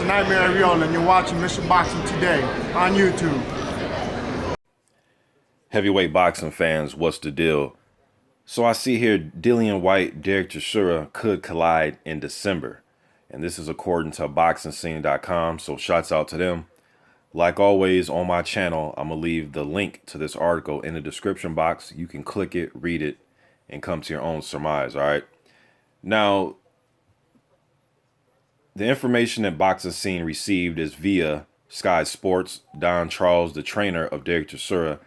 Nightmare Real, and you're watching Mission Boxing Today on YouTube. Heavyweight boxing fans, what's the deal? So I see here Dillian Whyte, Dereck Chisora could collide in December. And this is according to BoxingScene.com, so shouts out to them. Like always on my channel, I'm going to leave the link to this article in the description box. You can click it, read it, and come to your own surmise, all right? Now, the information that Boxing Scene received is via Sky Sports. Don Charles, the trainer of Dereck Chisora,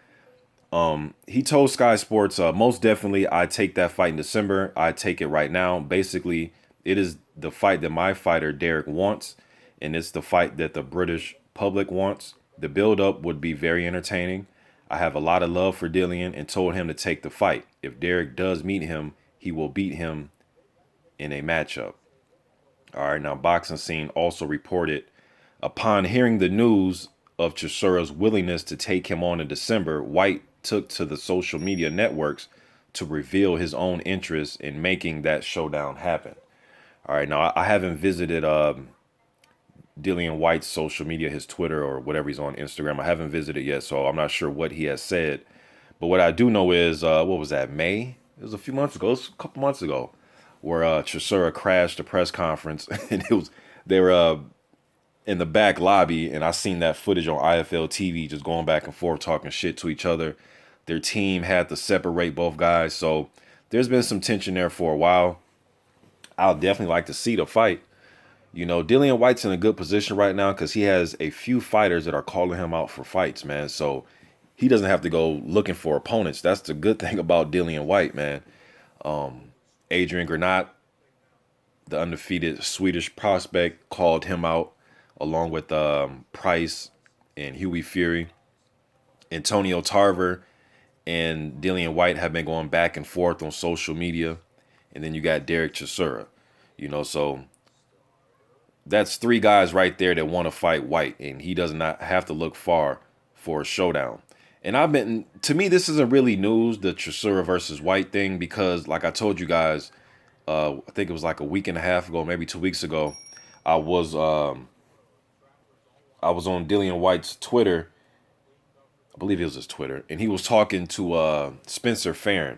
he told Sky Sports, most definitely I take that fight in December. I take it right now. Basically, it is the fight that my fighter Dereck wants, and it's the fight that the British public wants. The build-up would be very entertaining. I have a lot of love for Dillian and told him to take the fight. If Dereck does meet him, he will beat him in a matchup. All right, now Boxing Scene also reported, upon hearing the news of Chisora's willingness to take him on in December, Whyte took to the social media networks to reveal his own interest in making that showdown happen. All right, now I haven't visited Dillian Whyte's social media, his Twitter or whatever he's on Instagram. I haven't visited yet, so I'm not sure what he has said. But what I do know is, what was that, May? It was a few months ago, it was a couple months ago, where Chisora crashed the press conference, and they were in the back lobby, and I seen that footage on IFL TV, just going back and forth, talking shit to each other. Their team had to separate both guys, so there's been some tension there for a while. I'll definitely like to see the fight. You know, Dillian Whyte's in a good position right now because he has a few fighters that are calling him out for fights, man. So he doesn't have to go looking for opponents. That's the good thing about Dillian Whyte, man. Adrian Granat, the undefeated Swedish prospect, called him out along with Price and Hughie Fury. Antonio Tarver and Dillian Whyte have been going back and forth on social media. And then you got Dereck Chisora, you know, so that's three guys right there that want to fight Whyte, and he does not have to look far for a showdown. And to me, this isn't really news, the Chisora versus Whyte thing, because like I told you guys, I think it was like a week and a half ago, maybe 2 weeks ago, I was on Dillian Whyte's Twitter. I believe it was his Twitter, and he was talking to Spencer Farron,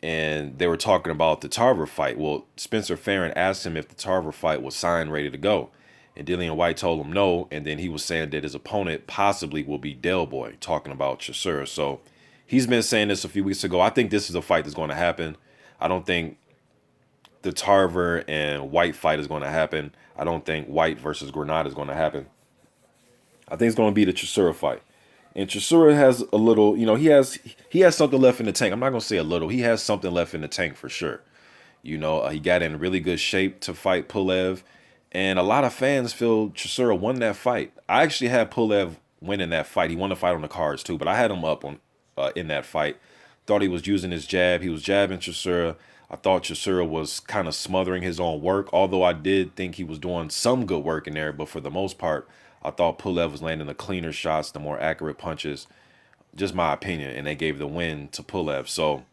and they were talking about the Tarver fight. Well, Spencer Farron asked him if the Tarver fight was signed, ready to go, and Dillian Whyte told him no, and then he was saying that his opponent possibly will be Del Boy, talking about Chisora. So he's been saying this a few weeks ago. I think this is a fight that's going to happen. I don't think the Tarver and Whyte fight is going to happen. I don't think Whyte versus Granat is going to happen. I think it's going to be the Chisora fight. And Chisora has a little, you know, he has something left in the tank. I'm not going to say a little. He has something left in the tank for sure. You know, he got in really good shape to fight Pulev. And a lot of fans feel Chisora won that fight. I actually had Pulev winning that fight. He won the fight on the cards too, but I had him up on in that fight. Thought he was using his jab. He was jabbing Chisora. I thought Chisora was kind of smothering his own work, although I did think he was doing some good work in there. But for the most part, I thought Pulev was landing the cleaner shots, the more accurate punches. Just my opinion. And they gave the win to Pulev. So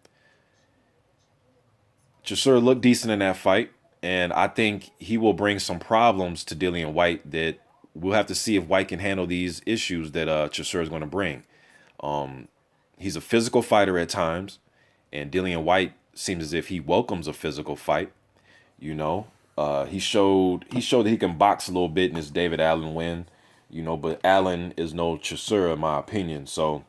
Chisora looked decent in that fight. And I think he will bring some problems to Dillian Whyte that we'll have to see if Whyte can handle these issues that Chisora is going to bring. He's a physical fighter at times. And Dillian Whyte seems as if he welcomes a physical fight. You know, he showed that he can box a little bit in his David Allen win. You know, but Allen is no Chisora in my opinion. So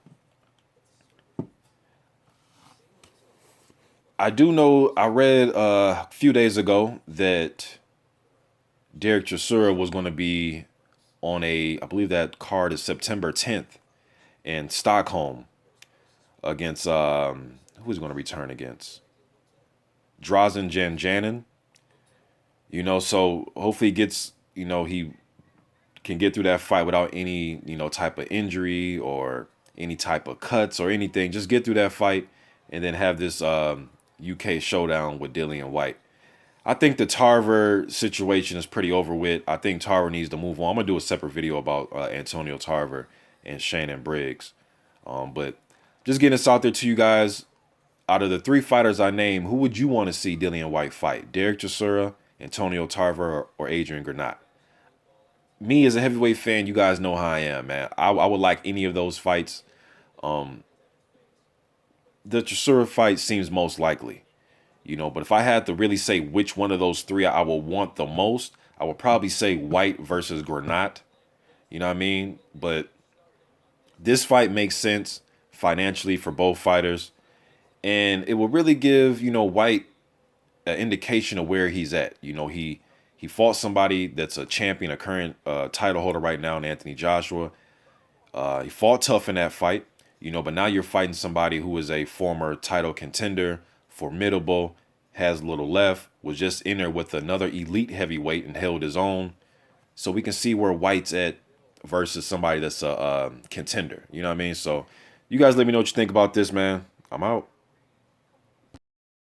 I do know, I read a few days ago that Dereck Chisora was going to be on I believe that card is September 10th in Stockholm against, who's going to return against? Drazen Janjanin. You know, so hopefully he gets, you know, he can get through that fight without any, you know, type of injury or any type of cuts or anything. Just get through that fight and then have this UK showdown with Dillian Whyte. I think the Tarver situation is pretty over with. I think Tarver needs to move on. I'm going to do a separate video about Antonio Tarver and Shannon Briggs. But just getting this out there to you guys. Out of the three fighters I named, who would you want to see Dillian Whyte fight? Dereck Chisora, Antonio Tarver, or Adrian Granat? me as a heavyweight fan, you guys know how I am, man. I would like any of those fights. The Chisora fight seems most likely, but if I had to really say which one of those three I would want the most, I would probably say Whyte versus Granat. You know what I mean? But this fight makes sense financially for both fighters. And it will really give, Whyte an indication of where he's at. He fought somebody that's a champion, a current title holder right now in Anthony Joshua. He fought tough in that fight, but now you're fighting somebody who is a former title contender, formidable, has little left, was just in there with another elite heavyweight and held his own. So we can see where Whyte's at versus somebody that's a contender. You know what I mean? So you guys let me know what you think about this, man. I'm out.